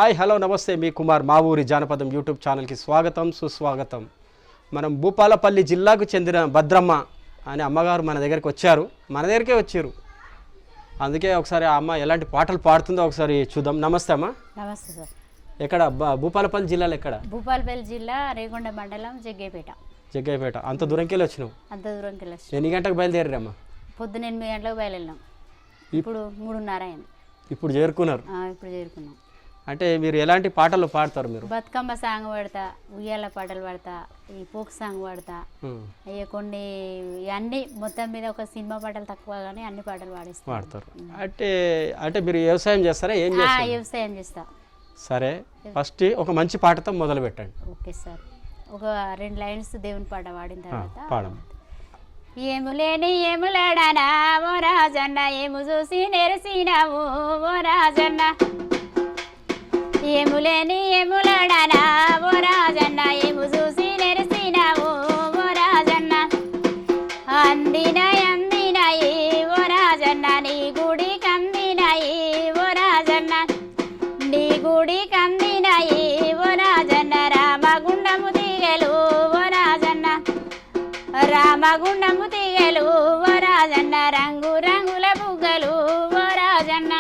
Hi hello నమస్తే మీ కుమార్ మా ఊరి జానపదం యూట్యూబ్ ఛానల్కి స్వాగతం సుస్వాగతం. మనం భూపాలపల్లి జిల్లాకు చెందిన భద్రమ్మ అనే అమ్మగారు మన దగ్గరికి వచ్చారు, మన దగ్గరికే వచ్చారు. అందుకే ఒకసారి ఆ అమ్మ ఎలాంటి పాటలు పాడుతుందో ఒకసారి చూద్దాం. నమస్తే అమ్మ. నమస్తే సార్. ఎక్కడ భూపాలపల్లి జిల్లాలో ఎక్కడ? భూపాలపల్లి జిల్లా రేగొండ మండలం జగ్గయ్యపేట. అంత దూరంకి వెళ్ళి వచ్చినావు? అంత దూరంకి వెళ్ళి. ఎన్ని గంటలకు బయలుదేరారమ్మా? పొద్దున 8 గంటలకు బయలుదేరినాం. ఇప్పుడు 3:30 అయింది. ఇప్పుడు చేరుకున్నారు? ఇప్పుడు చేరుకున్నాం. అంటే మీరు ఎలాంటి పాటలు పాడతారు? మీరు బతుకమ్మ సాంగ్ పాడతా, ఉయ్యాల పాటలు పాడతా, ఈ ఫోక్ సాంగ్ పాడతా, కొన్ని అన్ని మొత్తం మీద ఒక సినిమా పాటలు తక్కువ కానీ అన్ని పాటలు పాడతారు. అంటే మీరు వ్యవసాయం చేస్తారా? ఏం చేస్తారు? వ్యవసాయం చేస్తా. సరే, ఫస్ట్ ఒక మంచి పాటతో మొదలు పెట్టండి. Okay sir. ఒక 2 లైన్స్ దేవుని పాట పాడిన తర్వాత పాడము. ఏములేని ఏములాడానా ఓ రాజన్న, ఏము చూసి నెరసినావు ఓ రాజన్న. ఏములేని ఏములాడానా ఓ రాజన్న, ఏము చూసి నెరసినావు ఓ రాజన్న. అందినాయి ఓ రాజన్న, నీ గుడి కందినాయి ఓ రాజన్న, నీ గుడి కందినాయి ఓ రాజన్న. రామగుండము తీగలు ఓ రాజన్న, రామగుండము తీగలు ఓ రాజన్న. రంగు రంగుల బుగ్గలు ఓ రాజన్న,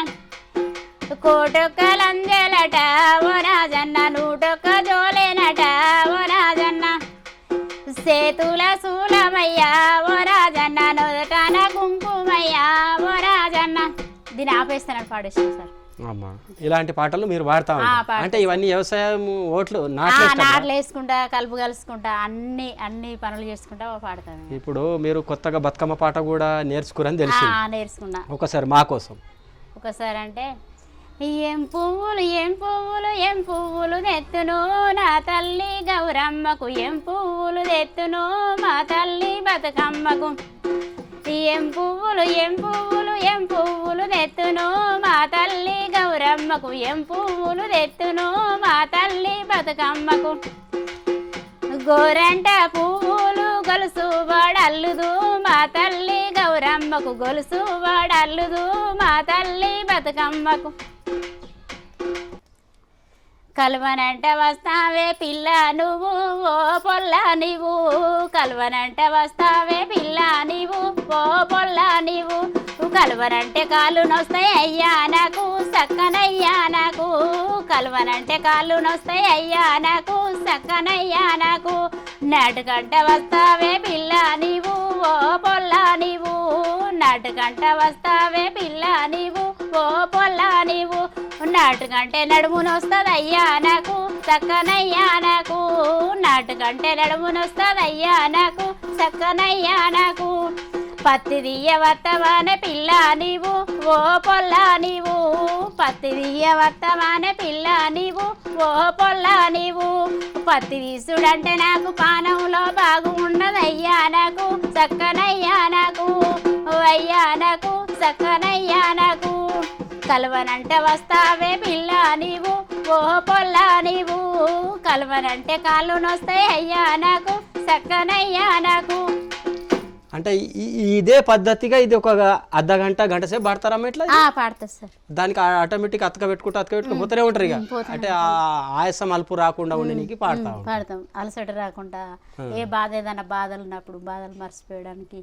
కోటొక్కలంజలట ఓ రాజన్న, 101 జోలేనట ఓ రాజన్న. సేతుల శూలమయ్యా ఓ రాజన్న, నొదటన కుంకుమయ్యా ఓ రాజన్న. దీన్ని ఆపేస్తానని పాడేస్తాను సార్. అమ్మా, ఇలాంటి పాటలు మీరు పాడతా ఉంటారు అంటే ఇవన్నీ వ్యవసాయం ఓట్లు నాట్లు వేసుకుంటా, కలుపు కలుసుకుంటా, అన్ని పనులు చేసుకుంటా పాడతాను. ఇప్పుడు మీరు కొత్తగా బతుకమ్మ పాట కూడా నేర్చుకురని తెలిసి నేర్చుకున్నా. ఒకసారి మా కోసం. ఒకసారి అంటే ఏం పువ్వులు ఏం పువ్వులు ఏం పువ్వులు తెత్తును నా తల్లి గౌరమ్మకు, ఏం పువ్వులు తెత్తును మా తల్లి బతుకమ్మకు. ఏం పువ్వులు ఏం పువ్వులు ఏం పువ్వులు తెత్తును మా తల్లి గౌరమ్మకు, ఏం పువ్వులు తెత్తును మా తల్లి బతుకమ్మకు. గోరంట పువ్వులు గొలుసు వాడల్లుదు మా తల్లి గౌరమ్మకు, గొలుసు వాడల్లుదు మా తల్లి బతుకమ్మకు. కలువనంట వస్తావే పిల్ల నువ్వు ఓ పొల్ల నీవు, కలువనంట వస్తావే పిల్ల నీవు ఓ పొల్ల నీవు. కలువనంటే కాళ్ళు నొస్తాయి అయ్యా నాకు సక్కనయ్యా నాకు, కలువనంటే కాళ్ళు నొస్తాయి అయ్యా నాకు సక్కనయ్యా నాకు. నాటుకంట వస్తావే పిల్ల నీవు ఓ పొల్ల నీవు, నాటుకంట వస్తావే పిల్ల నీవు ఓ పొల్ల నీవు. నాటుకంటే నడుమునొస్తదయ్యా నాకు చక్కనయ్యా నాకు, నాటుకంటే నడుమునొస్తదయ్యా నాకు చక్కనయ్యా నాకు. పత్తి దియ్య వర్తమాన పిల్ల నీవు ఓ పొల్ల నీవు, పత్తి దియ్య వర్తమాన పిల్ల నీవు ఓ పొల్ల నీవు. పత్తి తీసుడంటే నాకు పానంలో బాగు ఉండదయ్యా నాకు చక్కనయ్యా నాకు, అయ్యా నాకు చక్కనయ్యా నాకు. కలువనంటే వస్తావే పిల్ల నీవు ఓ పొల్ల నీవు, కలువనంటే కాళ్ళు నొస్తాయి అయ్యా నాకు చక్కనయ్యా నాకు. అంటే ఇదే పద్ధతిగా ఇది ఒక అర్ధ గంట గంట సేపు పాడతారమ్మ? ఇట్లా పాడతారు సార్. దానికి ఆటోమేటిక్ అతక పెట్టుకుంటూ పోతూనే ఉంటారు ఇక. అంటే ఆయాసం అలుపు రాకుండా ఉండడానికి పాడతాం, అలసట రాకుండా, ఏ బాధ ఏదైనా బాధలు ఉన్నప్పుడు బాధలు మర్చిపోయడానికి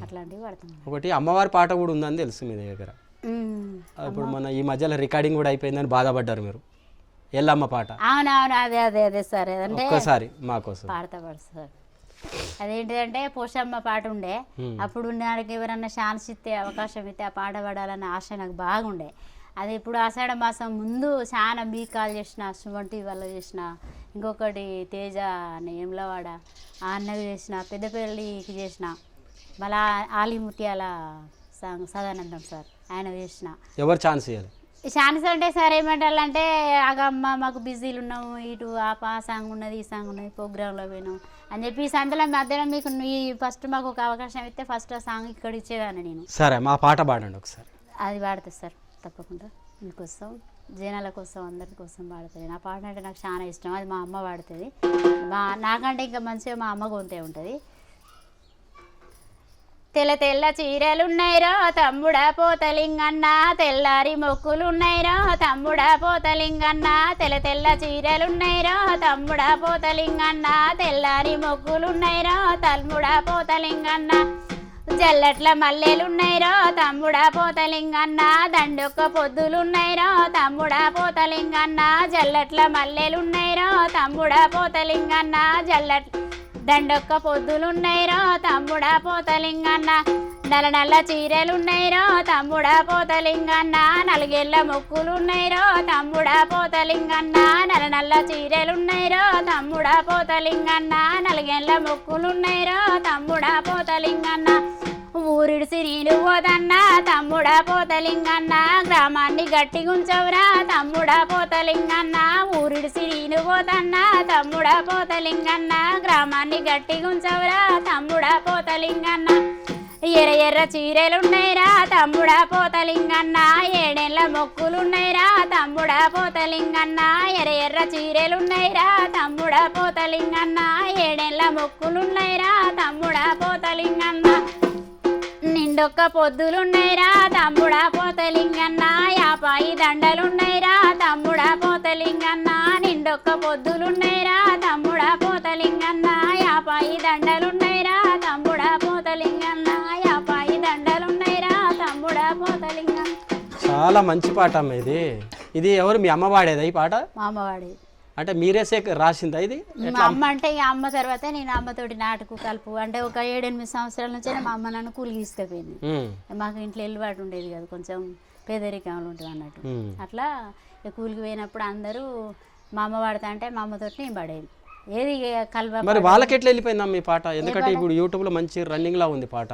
అట్లాంటివి పాడతాం. ఒకటి అమ్మవారి పాట కూడా ఉందని తెలుసు మీ దగ్గర. ఇప్పుడు మన ఈ మధ్యలో రికార్డింగ్ కూడా అయిపోయిందని బాధపడ్డారు మీరు, ఎల్లమ్మ పాట. అవునవును, అదే అదే అదే సార్. అంటే ఒక్కసారి మా కోసం పాడతా సార్. అదేంటిదంటే పోషమ్మ పాట ఉండే, అప్పుడు నాకు ఎవరన్నా ఛాన్స్ ఇస్తే అవకాశం ఇస్తే ఆ పాట పాడాలన్న ఆశ నాకు బాగుండే. అది ఇప్పుడు ఆషాఢ మాసం ముందు చాలా కాల్ చేసిన, సుమంటి వల్ల చేసిన, ఇంకొకటి తేజ అని ఎమ్లవాడ ఆ అన్నవి చేసిన, పెద్దపల్లికి చేసిన, మళ్ళా ఆలిముత్యాల సాంగ్ సదానందం సార్ ఆయన చేసిన. ఎవరు ఛాన్స్ ఇవ్వాలి? ఛాన్స్ అంటే సార్ ఏమంటారంటే అగమ్మ మాకు బిజీలు ఉన్నాము, ఇటు ఆ సాంగ్ ఉన్నది ఈ సాంగ్ ఉన్నది ప్రోగ్రాంలో పోయినాం అని చెప్పి ఈ సందులో మధ్యలో మీకు ఫస్ట్ మాకు ఒక అవకాశం ఇస్తే ఫస్ట్ ఆ సాంగ్ ఇక్కడ ఇచ్చేదాన్ని నేను. సరే మా పాట పాడండి ఒకసారి. అది పాడుతుంది సార్ తప్పకుండా, మీకోసం జనాల కోసం అందరి కోసం పాడుతుంది. నా పాట అంటే నాకు చాలా ఇష్టం, అది మా అమ్మ పాడుతుంది. నాకంటే ఇంకా మంచిగా మా అమ్మ గొంతే ఉంటుంది. తెల్ల తెల్ల చీరలున్నాయిరో తమ్ముడా పోతలింగన్న తెల్లారి మొక్కులున్నాయిరో తమ్ముడా పోతలింగన్న తెల్ల తెల్ల చీరలున్నాయిరో తమ్ముడా పోతలింగన్న తెల్లారి మొక్కులున్నాయిరో తమ్ముడా పోతలింగన్న జల్లట్ల మల్లెలున్నాయిరో తమ్ముడా పోతలింగన్న దండొక్క పొద్దులున్నాయిరో తమ్ముడా పోతలింగన్న జల్లట్ల మల్లెలున్నాయిరో తమ్ముడా పోతలింగన్న దండొక్క పొద్దులున్నాయిరో తమ్ముడా పోతలింగన్న నల్ల నల్ల చీరలున్నాయిరో తమ్ముడా పోతలింగన్న నలుగేళ్ళ మొక్కులున్నాయిరో తమ్ముడా పోతలింగన్న నల్ల నల్ల చీరలున్నాయిరో తమ్ముడా పోతలింగన్న నలుగేళ్ళ మొక్కులున్నాయిరో తమ్ముడా పోతలింగన్న ఊరిడిసి నేను పోదన్నా తమ్ముడా పోతలింగన్న గ్రామాన్ని గట్టిగుంచవురా తమ్ముడా పోతలింగన్న ఊరిడిసి నేను పోదన్నా తమ్ముడా పోతలింగన్న గ్రామాన్ని గట్టిగుంచవురా తమ్ముడా పోతలింగన్న ఎర్ర ఎర్ర చీరలున్నాయిరా తమ్ముడా పోతలింగన్న ఏడేళ్ళ మొక్కులున్నాయిరా తమ్ముడా పోతలింగన్న ఎర్ర ఎర్ర చీరలున్నాయిరా తమ్ముడా పోతలింగన్న ఏడేళ్ళ మొక్కులున్నాయిరా తమ్ముడా పోతలింగన్న నిండొక్క పొద్దులున్నాయిరా తమ్ముడా పోతలింగన్న యాపాయి దండలున్నాయిరా తమ్ముడా పోతలింగన్న నిండొక్క పొద్దులున్నాయిరా తమ్ముడా పోతలింగన్న యాపాయి దండలున్నాయిరా తమ్ముడా పోతలింగన్న యాపాయి దండలున్నాయిరా తమ్ముడా పోతలింగన్న. చాలా మంచి పాట అమ్మ ఇది. ఇది ఎవరు మీ అమ్మ పాడేదా ఈ పాట? మా అమ్మ పాడేది. అంటే మీరేసే రాసిందా ఇది? మా అమ్మ అంటే ఇక అమ్మ తర్వాత నేను అమ్మతోటి నాటుకు కలుపు అంటే ఒక 7-8 సంవత్సరాల నుంచే మా అమ్మ నన్ను కూలికి తీసుకుపోయింది. మాకు ఇంట్లో ఎల్లుబాటు ఉండేది కదా, కొంచెం పేదరికంలో ఉంటుంది అన్నట్టు. అట్లా కూలికి పోయినప్పుడు అందరూ మా అమ్మ పాడతా అంటే మా అమ్మతోటి నేను పాడేది. ఏది కలవ. మరి వాళ్ళకి ఎట్లా వెళ్ళిపోయిందమ్మా ఈ పాట? ఎందుకంటే ఇప్పుడు యూట్యూబ్లో మంచి రన్నింగ్ లా ఉంది పాట.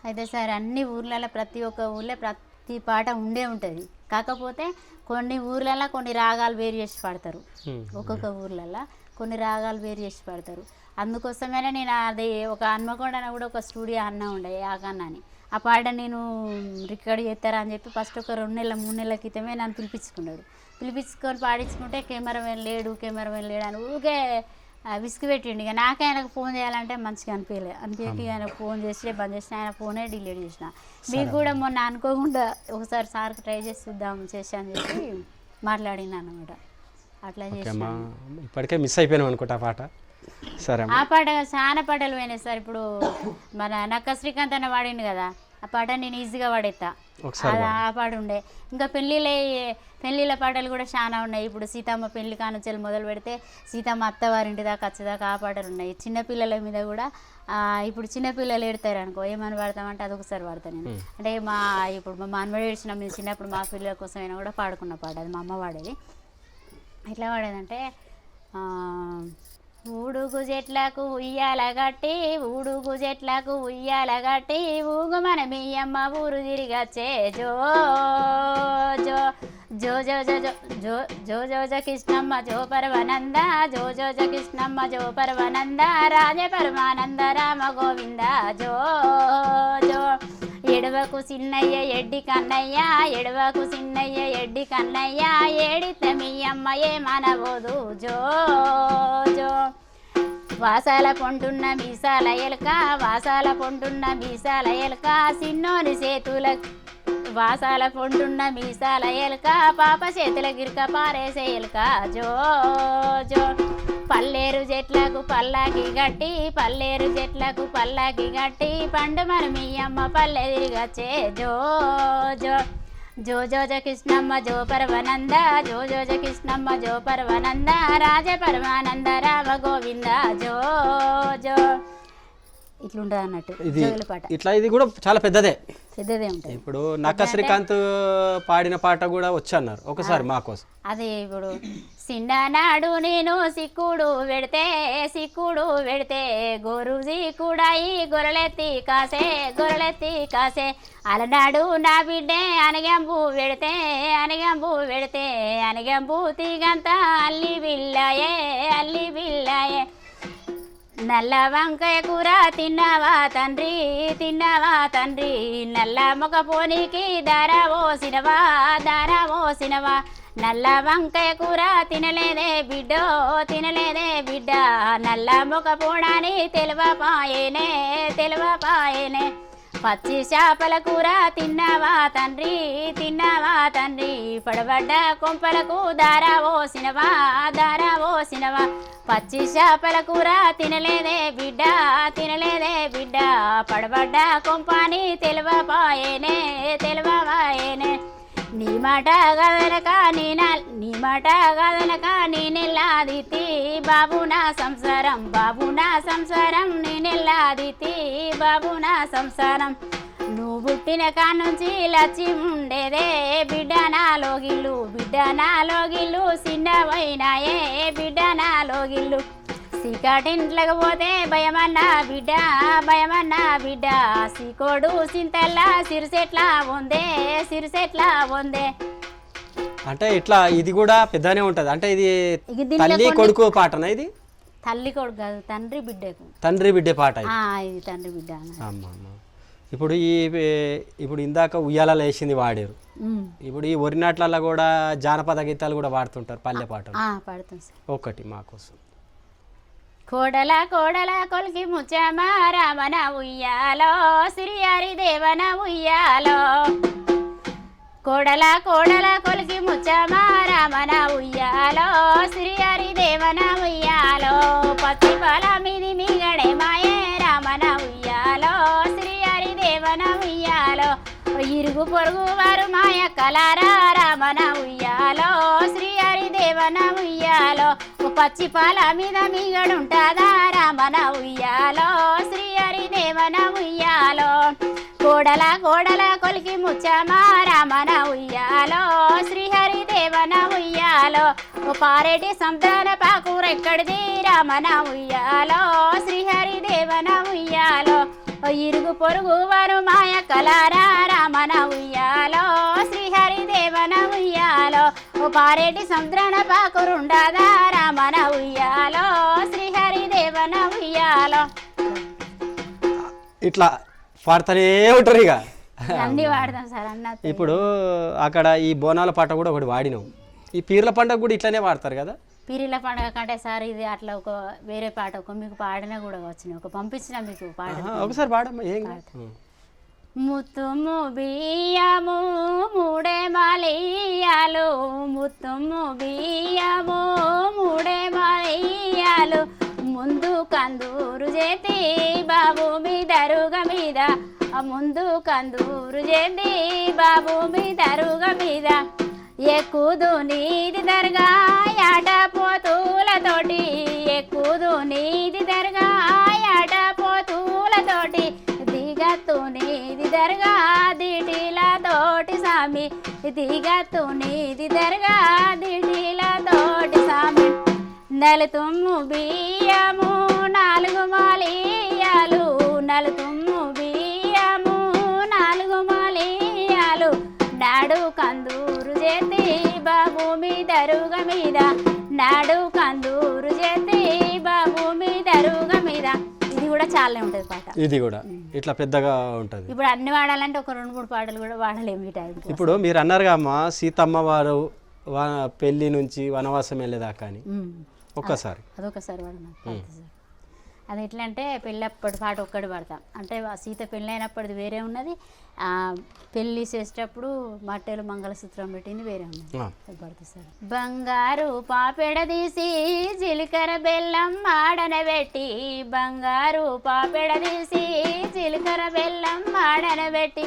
అయితే సార్ అన్ని ఊర్లలో ప్రతి ఒక్క ఊళ్ళో ప్రతి పాట ఉండే ఉంటుంది. కాకపోతే కొన్ని ఊర్లలో కొన్ని రాగాలు వేరు చేసి పాడతారు, ఒక్కొక్క ఊర్లలో కొన్ని రాగాలు వేరు చేసి పాడతారు. అందుకోసమైనా నేను అది ఒక హన్మకొండ కూడా ఒక స్టూడియో అన్న ఉండే యాకన్న అని, ఆ పాట నేను రికార్డ్ చేస్తారా అని చెప్పి ఫస్ట్ ఒక 2 నెలల 3 నెలల క్రితమే నన్ను పిలిపించుకొని పాడించుకుంటే కెమెరామెన్ లేడు అని ఊరికే విసుగు పెట్టిండు. ఇక నాకే ఆయనకు ఫోన్ చేయాలంటే మంచిగా అనిపించి ఆయనకు ఫోన్ చేసి బంద్ చేసిన, ఆయన ఫోనే డిలీట్ చేసిన. మీకు కూడా మొన్న అనుకోకుండా ఒకసారి సార్కి ట్రై చేసి చూద్దాం చేసి అని చెప్పి మాట్లాడినా అన్నమాట. అట్లా చేసి ఇప్పటికే మిస్ అయిపోయాను అనుకుంటా ఆ పాట. సరే, ఆ పాట చాలా పాటలు పోయినాయి సార్. ఇప్పుడు మన నక్క శ్రీకాంత్ అన్న వాడిండు కదా, ఆ పాట నేను ఈజీగా పాడేస్తా. ఆ పాట ఉండే. ఇంకా పెళ్ళిళ్ళ పాటలు కూడా చాలా ఉన్నాయి. ఇప్పుడు సీతమ్మ పెళ్లి కానుంచెలు మొదలు పెడితే సీతమ్మ అత్తవారింటి దాకా వచ్చేదాకా ఆ పాటలు ఉన్నాయి. చిన్నపిల్లల మీద కూడా ఇప్పుడు చిన్నపిల్లలు ఏడతారు అనుకో, ఏమని పాడతామంటే అదొకసారి పాడతాను నేను. అంటే ఇప్పుడు మా మనవడు ఏడ్చిన మేము చిన్నప్పుడు మా పిల్లల కోసం అయినా కూడా పాడుకున్న పాట అది మా అమ్మ పాడేది. ఎట్లా పాడేదంటే ఊడుగు చెట్లకు ఉయ్యాల గట్టి ఊడుగు చెట్లకు ఉయ్యాల గట్టి ఊగు మన మీయమ్మ ఊరు తిరిగచ్చే జో జో జో జో జో జో జో జో జో కృష్ణమ్మ జో పరమానంద జో జో జో కృష్ణమ్మ జో పరమానంద రాజ పరమానంద రామ గోవింద జో జో ఎడవకు సిన్నయ్య ఎడ్డి కన్నయ్య ఎడవకు సిన్నయ్య ఎడ్డి కన్నయ్య ఏడితే మీ అమ్మ ఏమనబోదు జో జో వాసాల పొంటున్న మీసాల ఎలక వాసాల పొంటున్న మీసాల ఎలక సిన్నోని చేతుల వాసాల పొంటున్న మీసాల ఎలక పాప చేతుల గిరిక పారేసే ఎలక జో జో పల్లేరు చెట్లకు పల్లాకి గట్టి పల్లేరు చెట్లకు పల్లాకి గట్టి పండు మన మీ అమ్మ పల్లె తిరిగచ్చే జో జో జో జో జో కృష్ణమ్మ జో పరమానంద జో జో జో కృష్ణమ్మ జో పరమానంద రాజ పరమానంద రామ గోవింద జో జో ఇట్లుంటుంది అన్నట్టు జోగుల పాట. ఇట్లా ఇది కూడా చాలా పెద్దదే ఉంటుంది. ఇప్పుడు నక్క శ్రీకాంత్ పాడిన పాట కూడా వచ్చన్నారు ఒకసారి మా కోసం. అదే ఇప్పుడు సిండనాడు నేను సిక్కుడు పెడితే గోరుజీ కూడా ఈ గొర్రెలెత్తి కాసే అలనాడు నా బిడ్డే అనగంబు పెడితే అనగంబు తీగంతా అల్లి బిల్లాయే నల్ల వంకాయ కూర తిన్నావా తండ్రి నల్ల మొగ పోనీకి దార పోసినవా నల్ల వంకాయ కూర తినలేదే బిడ్డ నల్ల మొగ పోడాని తెలవపాయనే పచ్చి చేపల కూర తిన్నావా తండ్రి తిన్నావా తండ్రి పడబడ్డ కొంపలకు దారా ఓసినవా పచ్చి చేపల కూర తినలేదే బిడ్డ తినలేదే బిడ్డ పడబడ్డ కొంపని తెలివపాయేనే నీ మాట గదనక నీ మాట గదనక నేనెల్లాదితి బాబు నా సంసారం నేనెల్లాదితి బాబు నా సంసారం నువ్వు పుట్టిన కానుంచి లచ్చి ఉండేదే బిడ్డ నాలో గిల్లు చిన్నవైనాయే బిడ్డ నాలో గిల్లు సీకాటింట్లకు పోతే భయమన్నా బిడ్డ సీకోడు సింతల్లా సిరిసెట్లా వందే అంటే ఇట్లా ఇది కూడా పెద్దనే ఉంటది. అంటే ఇది తల్లి కొడుకు పాటనా? ఇది తల్లి కొడుకు కాదు, తండ్రి బిడ్డ పాట ఇది తండ్రి బిడ్డ. ఇప్పుడు ఇప్పుడు ఇందాక ఉయ్యాలలో వేసింది వాడారు. ఇప్పుడు ఈ ఒరినాట్లలో కూడా జానపద గీతాలు కూడా పాడుతుంటారు, పల్లె పాటలు పాడుతాం సార్. ఒకటి మాకోసం. కోడల కొలికి ముచ్చమ రామన ఉయ్యాలో శ్రీహరి దేవన ఉయ్యాలో కోడల కొలికి ముచ్చమ రామన ఉయ్యాలో శ్రీహరి దేవన ఉయ్యాలో పచ్చి పాల మీది మిగడే మాయే రామన ఉయ్యాలో శ్రీహరి దేవన ఉయ్యాలో ఇరుగు పొరుగు వారు మాయ కలారా రామన ఉయ్యాలో శ్రీహరి దేవన ఉయ్యాలో పచ్చి పాల మీద మిగడుంటాదా రామన ఉయ్యాలో శ్రీహరి దేవన ఉయ్యాలో కోడల కొలికి ముచ్చమ రామన ఉయ్యాలో శ్రీహరి దేవన ఉయ్యాలో పారేటి సంతాన పాకురెక్కడిది రామన ఉయ్యాలో శ్రీహరి దేవన ఉయ్యాలో ఇరుగు పొరుగు వారు మాయ కలారా రామన ఉయ్యాలో శ్రీహరి దేవన ఉయ్యాలో పారేటి సముద్రాన పాకురుండాదా రామన ఉయ్యాలో శ్రీహరి దేవన ఉయ్యాలో. ఇట్లా పాడుతూనే ఉంటారు ఇక అన్ని వాడతాం సార్. ఇప్పుడు అక్కడ ఈ బోనాల పాట కూడా ఒకటి వాడినాం. ఈ పీర్ల పండుగ కూడా ఇట్లానే వాడతారు కదా? పీరీల పండుగ కంటే సార్ ఇది అట్లా ఒక వేరే పాట మీకు పాడినా కూడా వచ్చిన పంపించిన మీకు పాట ఒకసారి పాడమ్మా. ఏం ముత్తుము బియ్యము మూడే మాలియాలు ముత్తుము బియ్యము మూడే మాలియాలు ముందు కందూరు చేతి బాబు మీదరుగ మీద ముందు కందూరు చేతి బాబు మీదరుగ మీద ఎక్కుదు నీది దర్గా యాట పోతులతోటి ఎక్కుదు నీది దర్గా యాట పోతులతోటి దిగత్తు నీది దర్గా దిటిలతోటి సామి దిగత్తు నీది దర్గా దిటిలతోటి సామి నలుతుమ్ము బియ్యము నాలుగు మాలియాలు నలుతుమ్ము బియ్యము నాలుగు మాలియాలు నాడు కందూరు చేతి బాబు మీదరుగ మీద నాడు కందూరు చేతి బాబు మీదరుగ మీద. ఇది కూడా చాలా ఉంటుంది పాట. ఇది కూడా ఇట్లా పెద్దగా ఉంటుంది. ఇప్పుడు అన్ని వాడాలంటే ఒక 2-3 పాటలు కూడా వాడలేము ఈ టైం. ఇప్పుడు మీరు అన్నారుగా అమ్మ సీతమ్మ వారు పెళ్లి నుంచి వనవాసం వెళ్ళేదాకా అని ఒక్కసారి అదొకసారి వాడను. అది ఎట్లా అంటే పెళ్ళప్పటి పాట ఒక్కటి పాడతాం. అంటే సీత పెళ్ళి అయినప్పటిది వేరే ఉన్నది, పెళ్ళి చేసేటప్పుడు మట్టెలు మంగళసూత్రం పెట్టింది వేరే ఉన్నది. పడుతుంది సార్. బంగారు పాపెడ తీసి జీలకర్ర బెల్లం ఆడన పెట్టి బంగారు పాపెడ తీసి జీలకర్ర బెల్లం ఆడన పెట్టి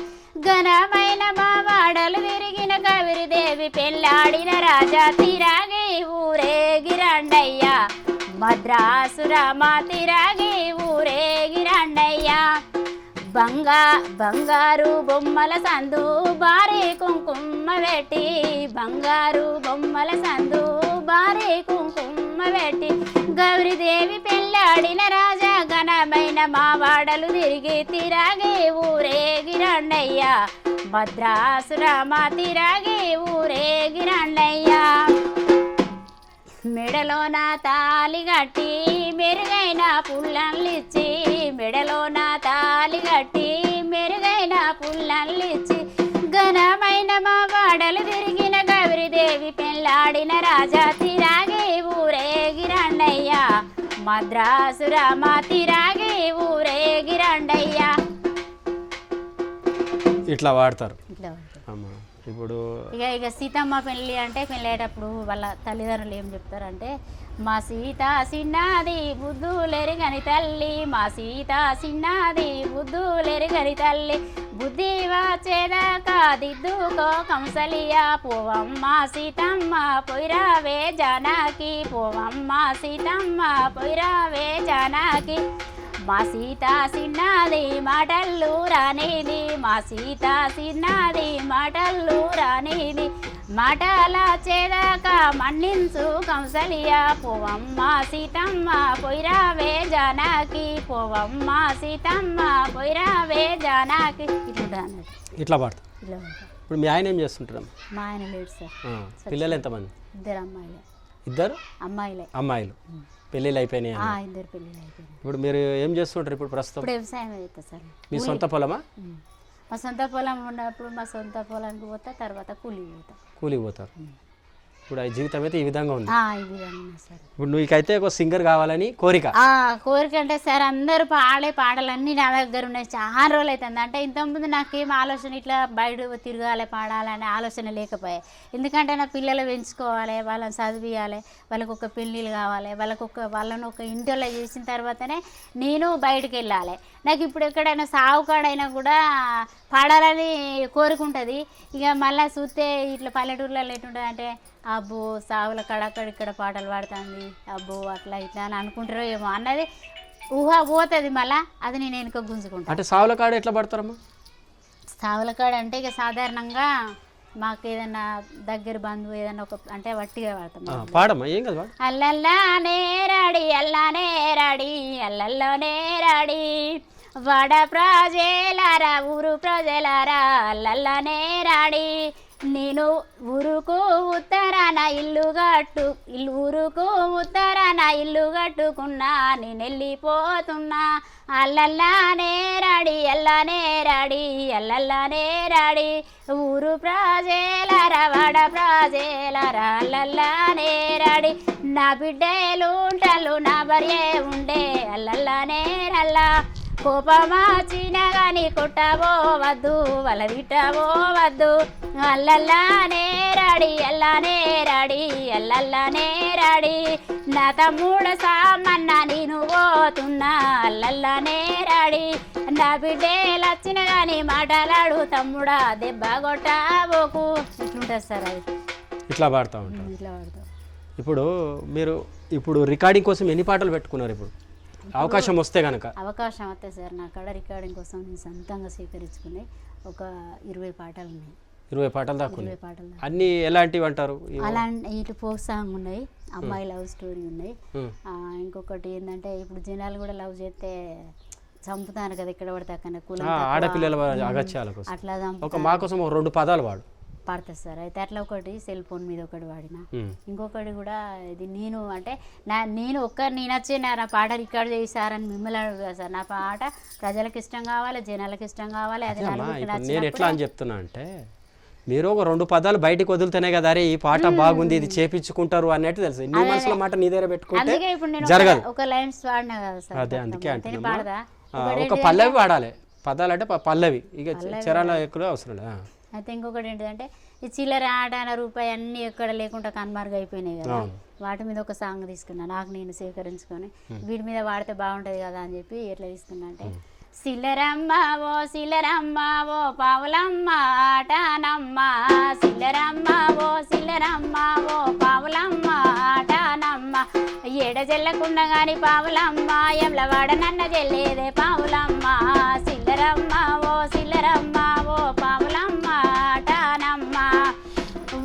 ఘనమైన మా వాడలు విరిగిన కవిరిదేవి పెళ్ళాడిన రాజా తిరాగి ఊరేగిరండయ్యా మద్రాసు రామా తిరాగి ఊరేగిరండయ్యా బంగారు బొమ్మల సందు భారీ కుంకుమ పెట్టి బంగారు బొమ్మల సందు భారీ కుంకుమ పెట్టి గౌరీదేవి పెళ్ళాడిన రాజా ఘనమైన మా వాడలు తిరాగి ఊరేగిరండయ్యా మద్రాసు రామా తిరాగి ఊరేగిరండయ్యా మెడలోన తాలి కట్టి మెరుగైన పుల్లన్లిచ్చి మెడలోన తాలి కట్టి మెరుగైన పుల్లన్లిచ్చి ఘనమైన మా వాడలు తిరిగిన గౌరీదేవి పెళ్ళాడిన రాజా తిరాగి ఊరేగిరండయ్యా మద్రాసు రామా తిరాగి ఊరేగిరండయ్యా ఇట్లా వాడతారు. ఇట్లా వాడతారు. అమ్మా ఇప్పుడు ఇక సీతమ్మ పెళ్ళి అంటే పెళ్ళేటప్పుడు వాళ్ళ తల్లిదండ్రులు ఏం చెప్తారంటే, మా సీత సిన్నది బుద్ధులెరుగని తల్లి, మా సీత సిన్నది బుద్ధులెరుగని తల్లి, బుద్ధి వచ్చేదాకా దిద్దుకో కంసలియా, పోవమ్మ సీతమ్మ పొయ్యిరావే జానకి, పోవమ్మ సీతమ్మ పొయ్యిరావే జానకి, మా సీత సిన్నది మాటల్లు రానిది, మా సీత సిన్నది మాటల్లు రానిది, మాటల చేదాకా మన్నించు కంసలియా, పోవమ్మ సీతమ్మ పొయ్యిరావే జానకి, పోవమ్మ సీతమ్మ పొయ్యిరావే జానకి. ఇట్లా పాడతారు. ఇట్లా పాడతారు. ఇప్పుడు మీ ఆయన ఏం చేస్తుంటారు? మా ఆయన లేడు సార్. పిల్లలు ఎంతమంది? 2 అమ్మాయిలే. 2 అమ్మాయిలే. అమ్మాయిలు. పెళ్ళిళ్ళు అయిపోయినాయి? 2 పెళ్ళిళ్ళు అయిపోయినాయి. ఇప్పుడు మీరు ఏం చేస్తుంటారు ఇప్పుడు ప్రస్తుతం? ఇప్పుడు వ్యవసాయం చేస్తా సార్. మీ సొంత పొలమా? మా సొంత పొలం ఉన్నప్పుడు మా సొంత పొలానికి పోతా, తర్వాత కూలికి పోతారు. ఇప్పుడు ఆ జీవితం అయితే ఈ విధంగా ఉంది. ఈ విధంగా సార్. ఇప్పుడు నీకైతే ఒక సింగర్ కావాలని కోరిక. కోరిక అంటే సార్ అందరూ పాటలన్నీ నా దగ్గర ఉన్నాయి. చాలా రోజులు అవుతుంది. అంటే ఇంతకుముందు నాకేం ఆలోచన ఇట్లా బయట తిరగాలి పాడాలనే ఆలోచన లేకపోయాయి. ఎందుకంటే నా పిల్లలు పెంచుకోవాలి, వాళ్ళని చదివియాలి, వాళ్ళకు ఒక పెళ్ళిళ్ళు కావాలి, వాళ్ళని ఒక ఇంటిలో చేసిన తర్వాతనే నేను బయటకు వెళ్ళాలి. నాకు ఇప్పుడు ఎక్కడైనా సావుకాడైనా కూడా పాడాలని కోరుకుంటుంది. ఇక మళ్ళీ చూస్తే ఇట్లా పల్లెటూర్లలో ఎటుంటుంది అంటే, అబ్బో సావుల ఇక్కడ పాటలు పాడుతుంది, అబ్బో అట్లా ఇట్లా అని అనుకుంటారో ఏమో అన్నది ఊహ పోతుంది. మళ్ళీ అది నేను వెనుక గుంజుకుంటాను. అంటే సావుల కాడ ఎట్లా పడతారమ్మా? సావుల కాడ అంటే ఇక సాధారణంగా మాకు ఏదైనా దగ్గర బంధువు ఏదైనా ఒక అంటే వట్టిగా పాడతాం. పాడమ్మా, ఏం కదా. అల్లల్లానే రాడి అల్లానే రాడి అల్లల్లోనే రాడి, వడ ప్రజలారా ఊరు ప్రజలారా అల్లల్లానే రాడి, నేను ఊరుకు ఉత్తరాన ఊరుకు ఉత్తరాన ఇల్లు కట్టుకున్నా, నేను వెళ్ళిపోతున్నా, అల్లల్లానే రాడి అల్లానే రాడి అల్లల్లానే రాడి, ఊరు ప్రజలారా వడ ప్రజలారా అల్లల్లానే రాడి, నా బిడ్డలుంటలు నా భార్య ఉండే అల్లల్లానే రల్లా, కోపమాచిన గాని కొట్టబోవద్దు వల తిట్టబోవద్దు, అల్లల్లానే రాడి అల్లానే రాడి అల్లల్లానే రాడి, నా తమ్ముడు సామన్న నేను పోతున్నా అల్లల్లానే రాడి, నా బిడ్డలు వచ్చిన గాని మాటలాడు తమ్ముడా దెబ్బ కొట్టబోకు. ఇట్లుంటుంది సార్. అది ఇట్లా పాడుతూ ఉంటారు. ఇట్లా పాడతాం. ఇప్పుడు రికార్డింగ్ కోసం ఎన్ని పాటలు పెట్టుకున్నారు? ఇప్పుడు అవకాశం వస్తే కనుక? అవకాశం వస్తే సార్ నా కాడ రికార్డింగ్ కోసం నేను సొంతంగా సేకరించుకునే ఒక 20 పాటలు ఉన్నాయి. 20 పాటలు దాకా? 20 పాటలు. అన్ని ఎలాంటివి అంటారు? అలాంటి ఇటు ఫోక్ సాంగ్ ఉన్నాయి, అమ్మాయి లవ్ స్టోరీ ఉన్నాయి. ఇంకొకటి ఏంటంటే ఇప్పుడు జనాలు కూడా లవ్ చేస్తే చంపుతాను కదా ఇక్కడ పడితే అక్కడ ఆడపిల్లల అగత్యాల కోసం అట్లా మా కోసం 2 పదాలు పాడతారు సార్. అయితే అట్లా ఒకటి సెల్ ఫోన్ మీద ఒకటి వాడిన, ఇంకొకటి కూడా ఇది నేను అంటే నేను నచ్చే నా పాట రికార్డ్ చేశారని మిమ్మల్ని అడుగుతా సార్. నా పాట ప్రజలకు ఇష్టం కావాలి, జనాలకు ఇష్టం కావాలి. అది నేను ఎట్లా అని చెప్తున్నా అంటే, మీరు ఒక 2 పదాలు బయటకు వదులుతూనే కదా అరే ఈ పాట బాగుంది ఇది చేపించుకుంటారు అన్నట్టు తెలుసు. నీ మనసులో మాట నీ దగ్గర పెట్టుకుంటే జరగదు. ఒక లైన్స్ వాడినా కదా సార్. అదే అందుకే అంటున్నా, ఒక పల్లవి వాడాలి. పదాలు అంటే పల్లవి, ఇక చరణాలు ఎక్కువ అవసరం లేదు. అయితే ఇంకొకటి ఏంటంటే ఈ చిల్లర ఆట రూపాయి అన్నీ ఎక్కడ లేకుండా కన్మార్గ్ అయిపోయినాయి కదా, వాటి మీద ఒక సాంగ్ తీసుకున్నా నాకు నేను సేకరించుకొని, వీటి మీద వాడితే బాగుంటుంది కదా అని చెప్పి ఎట్లా తీసుకున్నా అంటే, సిల్లరమ్మ ఓ పావులమ్మ ఆటనమ్మ, సిల్లరమ్మ ఓ పావులమ్మ ఆటనమ్మ, ఏడ చెల్లకుండా గాని పావులమ్మ ఎంల వాడనన్న చెల్లేదే పావులమ్మ, సిల్లరమ్మ ఓ పావులమ్మ ఆటనమ్మ,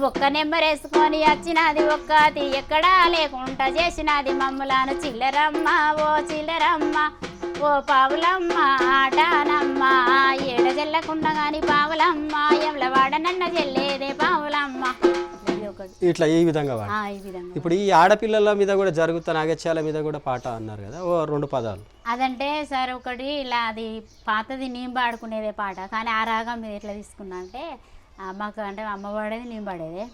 ఒక్క నెంబర్ వేసుకొని వచ్చినది ఒక్కటి ఎక్కడా లేకుండా చేసినది మమ్ములను, చిల్లరమ్మ ఓ పావులమ్మ ఆటనమ్మ, ఏడ చెల్లకుండా గాని పావులమ్మ ఎంల వాడనన్న చెల్లేదే పావులమ్మ. ఇట్లా ఈ విధంగా ఇప్పుడు ఈ ఆడపిల్లల మీద కూడా జరుగుతున్న అగత్యాల మీద కూడా పాట అన్నారు కదా, 2 పదాలు. అదంటే సార్ ఒకటి ఇలా అది పాతది నేను పాడుకునేదే పాట, కానీ ఆ రాగం మీద ఎట్లా తీసుకున్నా అంటే మాకు అంటే అమ్మ పాడేది నేను పాడేదే,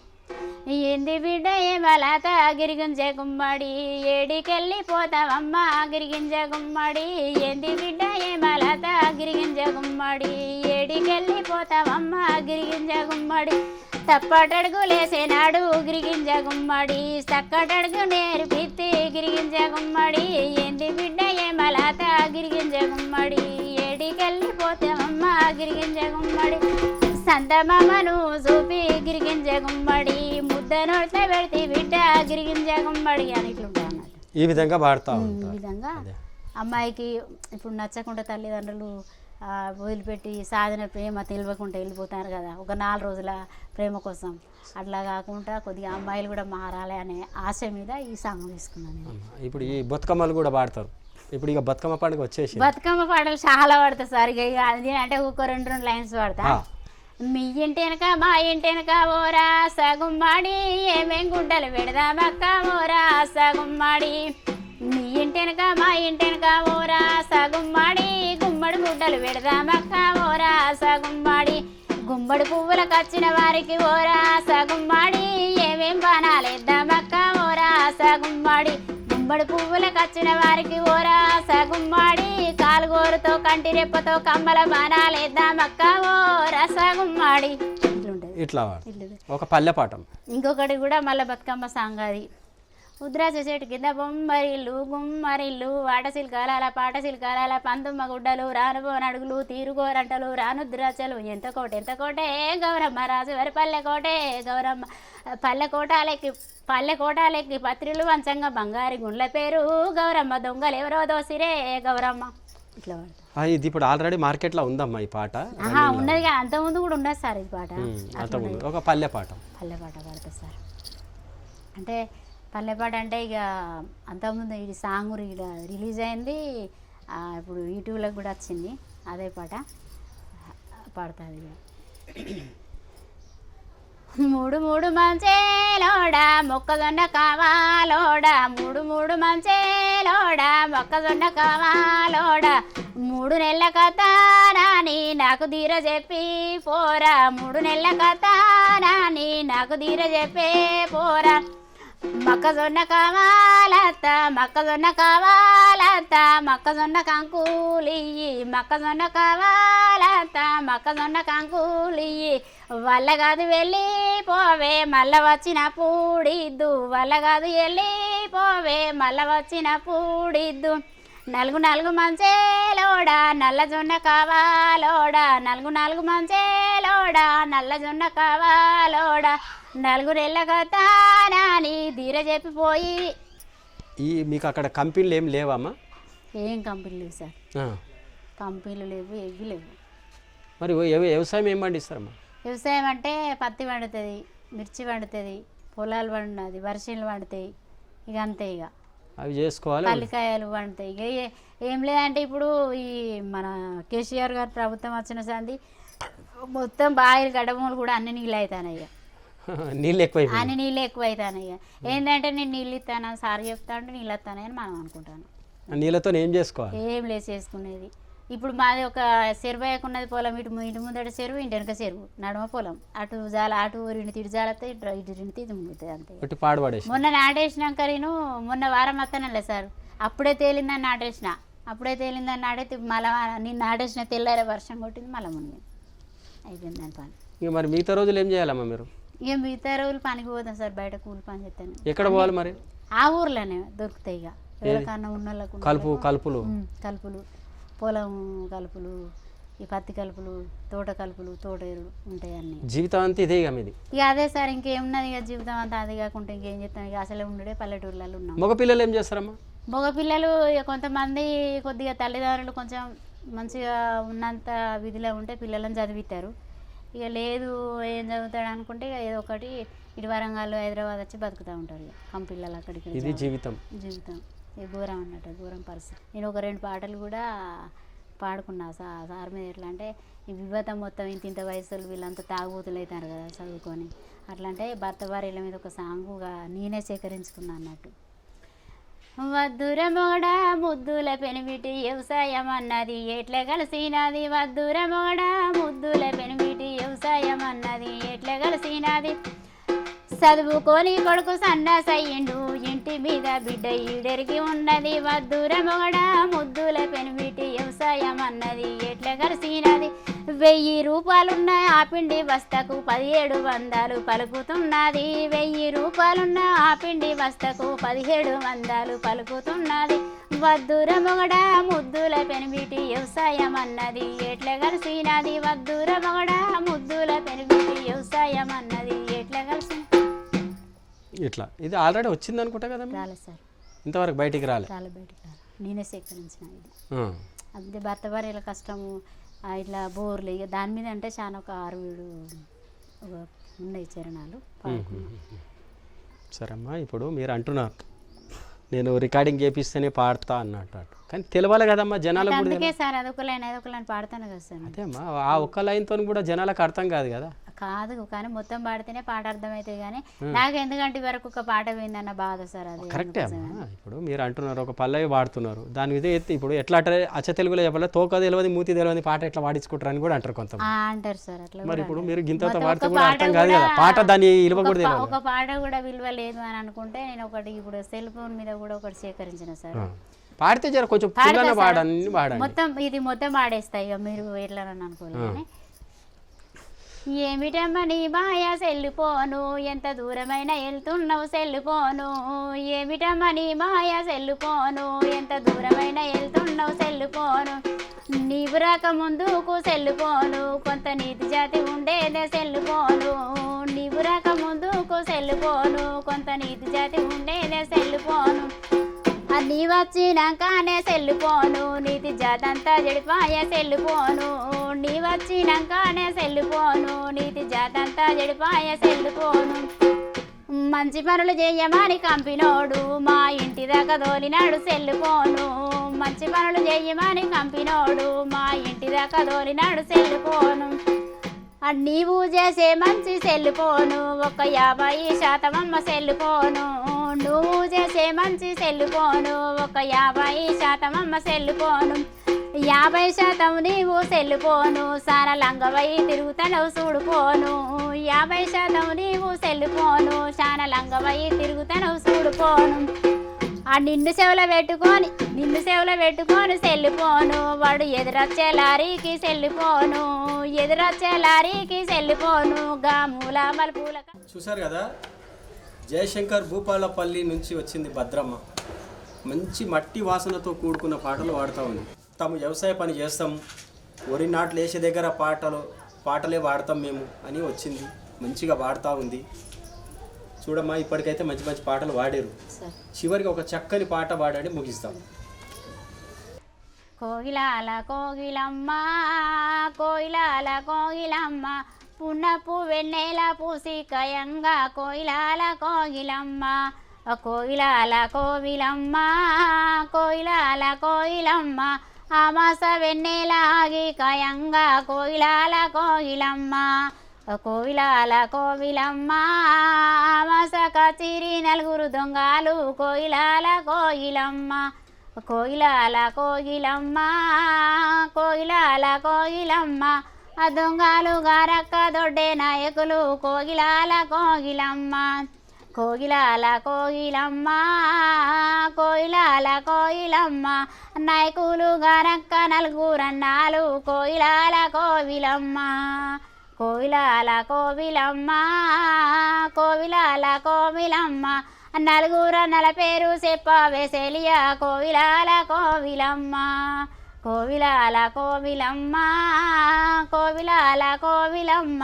ఏంది బిడ్డ ఏమలాత గిరిగింజే గుమ్మడి ఏడికెళ్ళిపోతావమ్మ గిరిగింజ గుమ్మడి ఏంది బిడ్డ ఏమలాత గిరిగింజ గుమ్మడి ఏడికెళ్ళిపోతావమ్మ గిరిగింజ గుమ్మడి తప్పటడుగులేసేనాడు గిరిగింజ గుమ్మడి చక్కటడుగు నేర్పిత్తి గిరిగింజ గుమ్మడి ఏంది బిడ్డ ఏమలాత గిరిగింజ గుమ్మడి ఏడికెళ్ళిపోతావమ్మ గిరిగింజ గుమ్మడి సంతమామను చూపి గిరిగింజ గుమ్మడి ముద్ద నోట్ల పెడితే బిడ్డ గిరిగింజ గుమ్మడి అని ఇట్లుంటా అన్నట్టు. ఈ విధంగా పాడుతూ ఈ ఉంటారు. విధంగా అమ్మాయికి ఇప్పుడు నచ్చకుండా తల్లిదండ్రులు వదిలిపెట్టి సాధన ప్రేమ తెలియకుండా వెళ్ళిపోతారు కదా ఒక 4 రోజుల ప్రేమ కోసం. అట్లా కాకుండా కొద్దిగా అమ్మాయిలు కూడా మారాలి అనే ఆశ మీద ఈ సాంగ్ తీసుకున్నాను నేను. ఇప్పుడు ఈ బతుకమ్మలు కూడా పాడతారు. ఇప్పుడు ఇక బతుకమ్మ పండుగ వచ్చేసి బతుకమ్మ పాటలు చాలా పడతా సార్. ఇక అది అంటే ఒక 2 లైన్స్ పడతా. మీ ఇంటెనక మా ఇంటెనక ఓరా సగుమ్మాడి ఏమేం గుడ్డలు పెడదామక్క ఓరా సగుమ్మాడి మీ ఇంటెనక మా ఇంటెనక ఓరా సగుమ్మాడి గుమ్మడి గుడ్డలు పెడదామక్క ఓరా సగుమ్మాడి గుమ్మడి పువ్వులకు వచ్చిన వారికి ఓరా సగుమ్మాడి ఏమేం బాణాలేద్దామక్క ఓరా సగుమ్మాడి గుమ్మడి పువ్వులకు వచ్చిన వారికి ఓరా సగుమ్మాడి కాలుగోరుతో కంటి రెప్పతో కమ్మల బాణాలేద్దామక్క ఓ రసగుమ్మాడి ఇట్లుంటది. ఇట్లా ఒక పల్లె పాఠం. ఇంకొకటి కూడా మళ్ళీ బతుకమ్మ సాంగ్ అది. ఉద్రాజ చెట్టు కింద బొమ్మరిల్లు గుమ్మరిల్లు ఆట సిల్కాల పాట సిల్కాల పందుమ్మ గుడ్డలు రానుబోనడుగులు తీరుగోరంటలు రానుద్రాచలు ఎంత కోటే గౌరమ్మ రాజు వారి పల్లె కోటే గౌరమ్మ పల్లె కోటాలెక్కి పత్రిలు వంచంగా బంగారి గుండ్ల పేరు గౌరమ్మ దొంగలు ఎవరో దోసిరే గౌరమ్మ ఇట్లా పాడతారు. ఇది ఇప్పుడు ఆల్రెడీ మార్కెట్లో ఉందమ్మా ఈ పాట. ఉన్నది అంతకుముందు కూడా ఉన్నది సార్ ఈ పాట. ఒక పల్లె పాట పాడతా సార్. అంటే పల్లెపాట అంటే ఇక అంతకుముందు ఇది సాంగ్ రిలీజ్ అయింది, ఇప్పుడు యూట్యూబ్లోకి కూడా వచ్చింది. అదే పాట పాడుతుంది ఇక. 3 మంచేలోడా మొక్కజొన్న కావాలోడా 3 మంచేలోడా మొక్కజొన్న కావాలోడా 3 నెలల కథాని నాకు ధీర చెప్పి పోరా 3 నెలల కథాని నాకు ధీర చెప్పే పోరా మొక్కజొన్న కావాలత్త మొక్కజొన్న కావాలత్త మొక్కజొన్న కంకులియ్యి మొక్కజొన్న కావాలత్త మొక్కజొన్న కంకులియ్యి వల్ల కాదు వెళ్ళిపోవే మళ్ళా వచ్చిన పూడిద్దు వల్ల కాదు వెళ్ళిపోవే మళ్ళా వచ్చిన పూడిద్దు 4 మంచేలోడా నల్లజొన్న కావాలోడా 4 మంచేలోడా నల్లజొన్న కావాలోడా 4 నెలల కథాని ధీర చెప్పిపోయి. మీకు అక్కడ కంపెనీలు ఏం లేవమ్మా? ఏం కంపెనీలు లేవు సార్. కంపెనీలు లేవు, ఏవి లేవు. మరి వ్యవసాయం ఏం పండిస్తారమ్మా? వ్యవసాయం అంటే పత్తి పండుతుంది, మిర్చి పండుతుంది, పొలాలు పండుతుంది, వర్షాలు పండుతాయి, ఇక అంతే. ఇక అవి చేసుకోవాలి. పల్లికాయలు పండుతాయి. ఇక ఏం లేదంటే ఇప్పుడు ఈ మన కేసీఆర్ గారు ప్రభుత్వం వచ్చిన సంది మొత్తం బాయిలు గడ్డమూలు కూడా అన్ని నీళ్ళు అవుతాయి. ఇక నీళ్ళు ఎక్కువ అన్ని నీళ్ళు ఎక్కువ అవుతాయి. ఇక ఏంటంటే నేను నీళ్ళు ఇస్తాను సార్ చెప్తా అంటే నీళ్ళు వస్తానని మనం అనుకుంటాను. నీళ్ళతో ఏం చేసుకోవాలి? ఏం లేదు చేసుకునేది. ఇప్పుడు మాది ఒక చెరువు వేయకున్నది పొలం. ఇటు ముందట చెరువు, ఇంటి వెనక చెరువు, నడుమ పొలం. అటు జాల అటు 2 తిడి జాలతో ఇటు 2 ఇది ముగుతుంది అంతే. పాడుపడేసి మొన్న నాటేసినాక నేను మొన్న వారం వస్తానలే సార్. అప్పుడే తేలిందని నాటేసిన, అప్పుడే తేలిందని నాటైతే మళ్ళీ నేను నాటేసిన తెల్లారే వర్షం కొట్టింది, మళ్ళీ మునిగింది, అయిపోయింది దాని పని. ఇక మరి మిగతా రోజులు ఏం చేయాలమ్మా మీరు? ఇక మిగతా రోజులు పనికి పోతాం సార్, బయట కూలి పని చేస్తాను. ఎక్కడ పోవాలి మరి? ఆ ఊర్లోనే దొరుకుతాయి. ఇక ఎవరికన్నా ఉన్న వాళ్ళకు కలుపులు పొలం కలుపులు, ఈ పత్తి కలుపులు, తోట కలుపులు, తోటేరు ఉంటాయి అన్నీ. జీవితం అంతా ఇదే ఇక మీది? ఇక అదే సార్, ఇంకేమున్నది ఇక జీవితం అంతా అది కాకుండా ఇంకేం చేస్తాం. ఇక అసలే ఉండే పల్లెటూర్లలో ఉన్నాం. మగపిల్లలు ఏం చేస్తారమ్మా? మగపిల్లలు ఇక కొంతమంది కొద్దిగా తల్లిదండ్రులు కొంచెం మంచిగా ఉన్నంత విధిలో ఉంటే పిల్లలను చదివిస్తారు. ఇక లేదు ఏం చదువుతాడు అనుకుంటే ఇక ఏదో ఒకటి ఇటు వరంగల్ హైదరాబాద్ వచ్చి బతుకుతూ ఉంటారు. ఇక కంపిల్లలు అక్కడికి. ఇది జీవితం. ఇక ఘోరం అన్నట్టు, ఘోరం పరిస్థితి. నేను ఒక 2 పాటలు కూడా పాడుకున్నా సార్ మీద. ఎట్లా అంటే ఈ వివాదం మొత్తం ఇంత వయసులు వీళ్ళంతా తాగుబోతులు అవుతారు కదా చదువుకొని. అట్లా అంటే భర్త భార్యల మీద ఒక సాంగుగా నేనే సేకరించుకున్నా అన్నట్టు. వద్దుర మొగడ ముద్దుల పెనిమిటి వ్యవసాయం అన్నది ఎట్లా కలిసినది వద్దుర మొగడ ముద్దుల పెనిమిటి వ్యవసాయం అన్నది ఎట్లా కలిసినది చదువుకొని కొడుకు సన్నాసయ్యిండు ఇంటి మీద బిడ్డ ఈడెరిగి ఉన్నది వద్దుర మొగడ ముద్దుల పెనిమిటి వ్యవసాయం అన్నది ఎట్ల కలిసినది 1000 రూపాయలున్న ఆ పిండి బస్తకు 1700 పలుకుతున్నది 1000 రూపాయలున్న ఆ పిండి బస్తకు 1700 పలుకుతున్నది వద్దుర మొగడ ముద్దుల పెనిమిటి వ్యవసాయం అన్నది ఎట్ల కలిసినది వద్దుర మొగడ ముద్దుల పెనిమిటి వ్యవసాయం అన్నది ఎట్ల కలిసి ఇట్లా ఇది ఆల్రెడీ వచ్చింది అనుకుంటా కదా రాలేదు సార్ ఇంతవరకు బయటికి రాలే బయటికి రాలేదు నేనే సేకరించిన ఇది ఆ. అదే భర్త భార్యల కష్టము ఇట్లా బోర్లు ఇక దాని మీద అంటే చాలా ఒక 6-7 ఉన్నాయి చరణాలు సరే అమ్మా ఇప్పుడు మీరు అంటున్నారు నేను రికార్డింగ్ చేపిస్తేనే పాడతా అన్నట్టు కానీ తెలవాలి కదమ్మా జనాలకు కూడా అందుకే సార్ అదొక లైన్ పాడతాను కదా సార్ అదే అమ్మా ఆ ఒక్క లైన్తో కూడా జనాలకు అర్థం కాదు కదా కాదు కానీ మొత్తం పాడితేనే పాట అర్థమవుతుంది కానీ నాకు ఎందుకంటే వరకు ఒక పాట పోయిందన్న బాధ సార్ అది కరెక్టే అమ్మా ఇప్పుడు మీరు అంటున్నారు ఒక పల్లవి పాడుతున్నారు దాని మీద ఎత్తి ఇప్పుడు ఎట్లా అంటే అచ్చ తెలుగులో చెప్పాలి తోక తెలియదు మూతి తెలియదు పాట ఎట్లా పాడించుకుంటారు అని కూడా అంటారు కొంత అంటారు సార్ అట్లా మరి ఇప్పుడు మీరు గింతతో పాడితే కూడా అర్థం కాదు కదా పాట దాని విలువ కూడా తెలియదు ఒక పాట కూడా విలువ లేదు అని అనుకుంటే నేను ఒకటి ఇప్పుడు సెల్ ఫోన్ మీద కూడా ఒకటి సేకరించిన సార్ పాడితే జర కొంచెం పిల్లలు పాడండి మొత్తం పాడేస్తాయి ఇక మీరు ఎట్లా అనుకోలేదు కానీ ఏమిటమ్మ నీ మాయ సెల్లుపోను ఎంత దూరమైన వెళ్తున్నావు సెల్లుపోను ఏమిటమ్మ నీ మాయ సెల్లుపోను ఎంత దూరమైన వెళ్తున్నావు సెల్లుపోను నీవు రాక ముందుకు సెల్లుపోను కొంత నీతి జాతి ఉండేదే సెల్లుపోను నీవు రాక ముందుకు సెల్లుపోను కొంత నీతి జాతి ఉండేదే సెల్లుపోను నీ వచ్చినాకనే సెల్లుపోను నీతి జాతంతా జడిపాయ సెల్లుపోను నీ వచ్చినాకనే సెల్లుపోను నీతి జాతంతా జడిపాయ సెల్లుపోను మంచి పనులు చెయ్యమని కంపినోడు మా ఇంటి దాకా దోలినాడు సెల్లుపోను మంచి పనులు చెయ్యమని కంపినోడు మా ఇంటి దాకా దోలినాడు సెల్లుపోను నీవు చేసే మంచి సెల్లుపోను ఒక 50% అమ్మ సెల్లుపోను నువ్వు చేసే మంచి సెల్లుపోను ఒక 50% అమ్మ సెల్లుపోను 50% నీవు సెల్లుపోను సారా లంగవై తిరుగుతావు చూడుకోను 50% నీవు సెల్లుపోను చాలా లంగవై తిరుగుతావు చూడుకోను నిన్ను చెవులో పెట్టుకొని సెల్లుపోను వాడు ఎదురొచ్చే లారీకి సెల్లుపోను గా మూల మలుపుల చూసారు కదా జయశంకర్ భూపాలపల్లి నుంచి వచ్చింది భద్రమ్మ మంచి మట్టి వాసనతో కూడుకున్న పాటలు పాడుతూ ఉంది తాము వ్యవసాయ పని చేస్తాం వరి నాట్లు వేసే దగ్గర పాటలే పాడతాం మేము అని వచ్చింది మంచిగా పాడుతూ ఉంది చూడమ్మా ఇప్పటికైతే మంచి మంచి పాటలు పాడారు చివరికి ఒక చక్కని పాట పాడాడి ముగిస్తాం కోగిలాల కోగిలమ్మ పున్నపు వెన్నెల పూసి కయంగా కోయిలాల కోగిలమ్మ కోయిలమ్మ ఆమాస వెన్నెల ఆగి కయంగా కోయిలాల కోగిలమ్మ ఆమాస కచిరి 4 దొంగలు కోయిలాల కోగిలమ్మ ఆ దొంగలు గారక్క దొడ్డే నాయకులు కోగిలాల కోగిలమ్మ నాయకులు గారక్క 4 అన్నాలు కోయిలాల కోవిలమ్మ 4 అన్నల పేరు చెప్పవే సెలియా కోవిలాల కోవిలమ్మ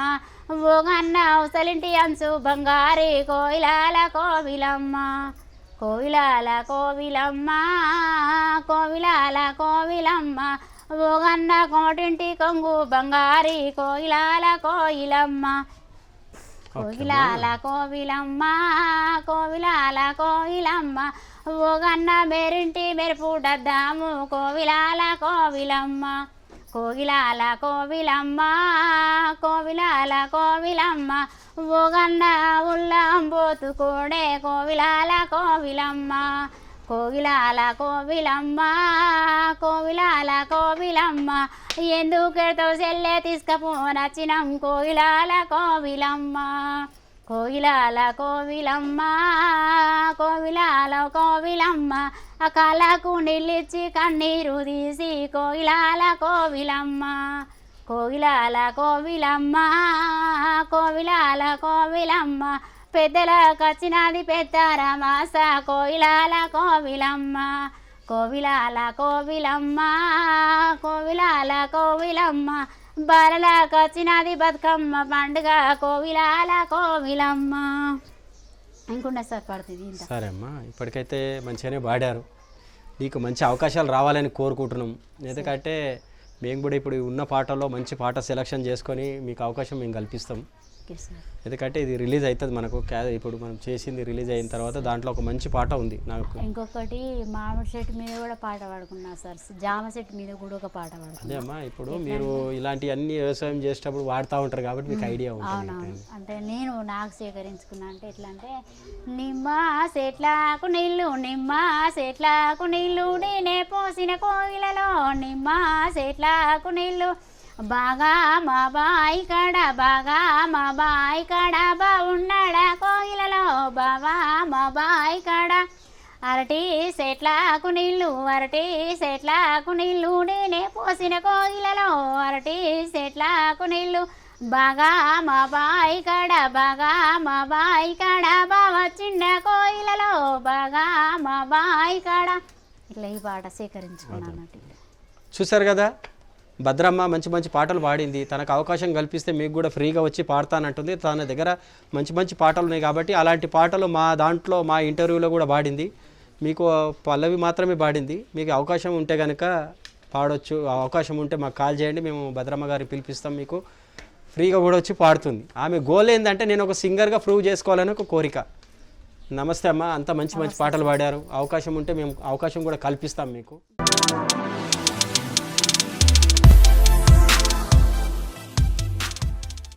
ఓగన్న అవసలింటి అంచు బంగారి కోయిలాల కోవిలమ్మ ఓగన్న కోటింటి కొంగు బంగారి కోయిలాల కోయిలమ్మ ఓగన్న మేరింటి మెరుపుడద్దాము కోవిలాల కోవిలమ్మ ఓగన్న ఉల్లంబోతు కోడే కోవిలాల కోవిలమ్మ ఎందుకెడతావు సెల్లె తీసుకపోనచ్చినం కోవిలాల కోవిలమ్మ కోయిలాల కోవిలమ్మ కోవిలాల కోవిలమ్మ ఆ కళకు నిలిచి కన్నీరు తీసి కోయిలాల కోవిలమ్మ కోయిలాల కోవిలమ్మ కోవిలాల కోవిలమ్మ పెద్దలకు వచ్చినది పెద్దరమాస కోయిలాల కోవిలమ్మ కోవిలాల కోవిలమ్మ కోవిలాల కోవిలమ్మ బాలలకు వచ్చినది బతుకమ్మ పండుగ కోవిలాల కోవిలమ్మ ఇంకుండా సార్ పడుతుంది ఇంత. సరే అమ్మా, ఇప్పటికైతే మంచిగానే పాడారు. నీకు మంచి అవకాశాలు రావాలని కోరుకుంటున్నాం. ఎందుకంటే మేము కూడా ఇప్పుడు ఉన్న పాటల్లో మంచి పాట సెలెక్షన్ చేసుకొని మీకు అవకాశం మేము కల్పిస్తాం. Okay sir. ఎందుకంటే ఇది రిలీజ్ అవుతుంది మనకు ఇప్పుడు మనం చేసింది రిలీజ్ అయిన తర్వాత దాంట్లో ఒక మంచి పాట ఉంది. నాకు ఇంకొకటి మామిడి చెట్టు మీద కూడా పాట పాడుకున్నా సార్, జామ చెట్టు మీద కూడా ఒక పాట పాడుకున్నా. అదే అమ్మా, ఇప్పుడు మీరు ఇలాంటి అన్ని వ్యవసాయం చేసేటప్పుడు వాడుతూ ఉంటారు కాబట్టి మీకు ఐడియా ఉంటుంది. అవునవును. అంటే నేను నాకు సేకరించుకున్నా అంటే ఎట్లా అంటే నిమ్మ చెట్లకు నీళ్ళు నిమ్మ చెట్లకు నీళ్ళు నేనే పోసిన కోయిలలో నిమ్మ చెట్లకు నీళ్ళు బాగా మా బాయి కాడ బాగా మా బాయి కాడ బాగున్నాడా కోయిలలో బాగా మా బాయి కాడ అరటి చెట్లకు నీళ్ళు అరటి చెట్లకు నీళ్ళు నేనే పోసిన కోయిలలో అరటి చెట్లకు నీళ్ళు బాగా మా బాయి కాడ బాగా మా బాయి కాడ బాగా చిన్న కోయిలలో బాగా మా బాయి కాడ ఇట్లా ఈ పాట సేకరించుకున్నాను. చూసారు కదా, భద్రమ్మ మంచి మంచి పాటలు పాడింది. తనకు అవకాశం కల్పిస్తే మీకు కూడా ఫ్రీగా వచ్చి పాడతానంటుంది. తన దగ్గర మంచి మంచి పాటలు ఉన్నాయి కాబట్టి అలాంటి పాటలు మా దాంట్లో మా ఇంటర్వ్యూలో కూడా పాడింది. మీకు పల్లవి మాత్రమే పాడింది. మీకు అవకాశం ఉంటే కనుక పాడొచ్చు. అవకాశం ఉంటే మాకు కాల్ చేయండి, మేము భద్రమ్మ గారిని పిలిపిస్తాం. మీకు ఫ్రీగా కూడా వచ్చి పాడుతుంది. ఆమె గోల్ ఏంటంటే నేను ఒక సింగర్గా ప్రూవ్ చేసుకోవాలని ఒక కోరిక. నమస్తే అమ్మ, అంత మంచి మంచి పాటలు పాడారు. అవకాశం ఉంటే మేము అవకాశం కూడా కల్పిస్తాం మీకు.